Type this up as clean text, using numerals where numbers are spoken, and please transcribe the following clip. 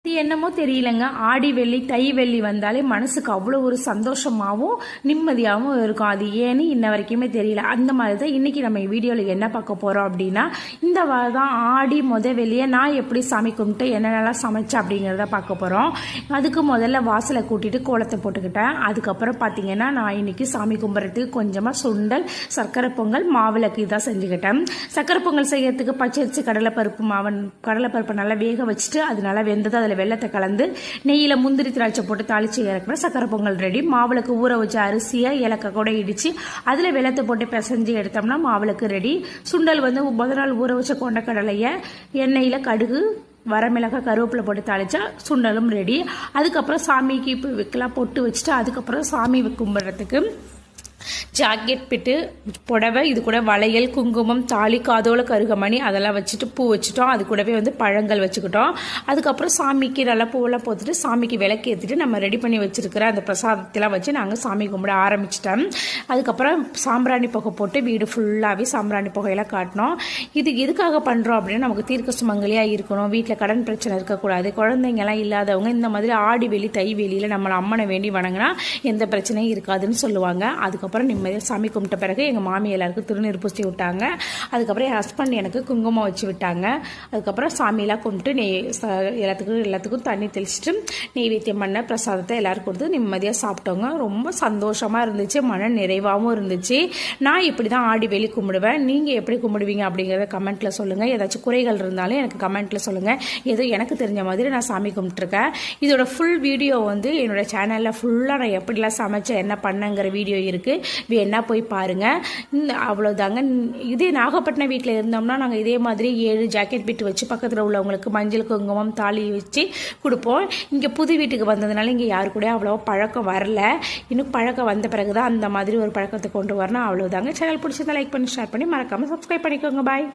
இது என்னமோ தெரியலங்க, ஆடி வெள்ளி தை வெள்ளி வந்தாலே மனசுக்கு அவ்வளோ ஒரு சந்தோஷமாகவும் நிம்மதியாகவும் இருக்கும். அது ஏன்னு இன்ன வரைக்குமே தெரியல. அந்த மாதிரி தான் இன்னைக்கு நம்ம வீடியோவில் என்ன பார்க்க போகிறோம் அப்படின்னா, இந்த வாரம் ஆடி வெள்ளியை நான் எப்படி சாமி கும்பிட்டு என்னென்னலாம் சமைச்சேன் அப்படிங்கிறத பார்க்க போகிறோம். அதுக்கு முதல்ல வாசலை கூட்டிட்டு கோலத்தை போட்டுக்கிட்டேன். அதுக்கப்புறம் பார்த்தீங்கன்னா நான் இன்னைக்கு சாமி கும்பிட்றதுக்கு கொஞ்சமாக சுண்டல், சர்க்கரை பொங்கல், மாவிளக்கு இதான் செஞ்சுக்கிட்டேன். சர்க்கரை பொங்கல் செய்யறதுக்கு பச்சரிசி கடலைப்பருப்பு நல்லா வேக வச்சுட்டு அது நல்லா வெந்தது அதில் வெள்ளத்தை கலந்து நெய்யில் முந்திரி திராட்சை போட்டு தாளிச்சு இறக்குனா சக்கரை பொங்கல் ரெடி. மாவுளுக்கு ஊற வச்ச அரிசியை ஏலக்காய் கூட இடிச்சு அதில் வெள்ளத்தை போட்டு பிசைஞ்சு எடுத்தோம்னா மாவுளுக்கு ரெடி. சுண்டல் முதல் நாள் ஊற வச்ச கொண்டக்கடலையை எண்ணெயில் கடுகு வரமிளகாய் கருவேப்பிலை போட்டு தாளிச்சா சுண்டலும் ரெடி. அதுக்கப்புறம் சாமிக்கு வைக்கலாம் பொட்டு வச்சுட்டு அதுக்கப்புறம் சாமி கும்பிட்றதுக்கு ஜாக்கெட் பிட்டு புடவை, இது கூட வளையல், குங்குமம், தாலி, காதோல கருகமணி அதெல்லாம் வச்சுட்டு பூ வச்சுட்டோம். அது கூடவே பழங்கள் வச்சுக்கிட்டோம். அதுக்கப்புறம் சாமிக்கு நல்லா பூவெல்லாம் போத்துட்டு சாமிக்கு விளக்கு ஏற்றிட்டு நம்ம ரெடி பண்ணி வச்சிருக்கிற அந்த பிரசாதத்தெல்லாம் வச்சு நாங்கள் சாமி கும்பிட ஆரம்பிச்சிட்டோம். அதுக்கப்புறம் சாம்பிராணி புகை போட்டு வீடு ஃபுல்லாகவே சாம்பிராணி புகையெல்லாம் காட்டினோம். இது எதுக்காக பண்ணுறோம் அப்படின்னா, நமக்கு தீர்க்க சுமங்கலியாக இருக்கணும், வீட்டில் கடன் பிரச்சனை இருக்கக்கூடாது, குழந்தைங்கலாம் இல்லாதவங்க இந்த மாதிரி ஆடி வெளி தை வெளியில் நம்மளை அம்மனை வேண்டி வணங்கினா எந்த பிரச்சனையும் இருக்காதுன்னு சொல்லுவாங்க. அதுக்கப்புறம் நிம்மதியாக சாமி கும்பிட்ட பிறகு எங்கள் மாமி எல்லாருக்கும் திருநீர் பூசி விட்டாங்க. அதுக்கப்புறம் என் ஹஸ்பண்ட் எனக்கு குங்குமம் வச்சு விட்டாங்க. அதுக்கப்புறம் சாமியெல்லாம் கும்பிட்டு எல்லாத்துக்கும் தண்ணி தெளிச்சுட்டு நெய்வேத்தியம் பண்ண பிரசாதத்தை எல்லாருக்கும் கொடுத்து நிம்மதியாக சாப்பிட்டோங்க. ரொம்ப சந்தோஷமாக இருந்துச்சு, மன நிறைவாகவும் இருந்துச்சு. நான் இப்படி தான் ஆடி வெளி கும்பிடுவேன். நீங்கள் எப்படி கும்பிடுவீங்க அப்படிங்கிறத கமெண்ட்டில் சொல்லுங்கள். ஏதாச்சும் குறைகள் இருந்தாலும் எனக்கு கமெண்ட்டில் சொல்லுங்கள். ஏதோ எனக்கு தெரிஞ்ச மாதிரி நான் சாமி கும்பிட்டுருக்கேன். இதோட ஃபுல் வீடியோ என்னோட சேனலில் ஃபுல்லாக நான் எப்படிலாம் சமைச்சேன் என்ன பண்ணங்கிற வீடியோ இருக்குது, வேணா போய் பாருங்க. அவ்வளோதாங்க. இதே நாகப்பட்டினம் வீட்டில் இருந்தோம்னா நாங்கள் இதே மாதிரி 7 ஜாக்கெட் பிட்டு வச்சு பக்கத்தில் உள்ளவங்களுக்கு மஞ்சள் குங்குமம் தாலி வச்சு கொடுப்போம். இங்கே புது வீட்டுக்கு வந்ததுனால இங்கே யாரு கூட அவ்வளோ பழக்கம் வரல. இன்னும் பழக்கம் வந்த பிறகு தான் அந்த மாதிரி ஒரு பழக்கத்தை கொண்டு வரணும். அவ்வளோதாங்க. சேனல் பிடிச்சதை லைக் பண்ணி ஷேர் பண்ணி மறக்காமல் சப்ஸ்கிரைப் பண்ணிக்கோங்க. பாய்.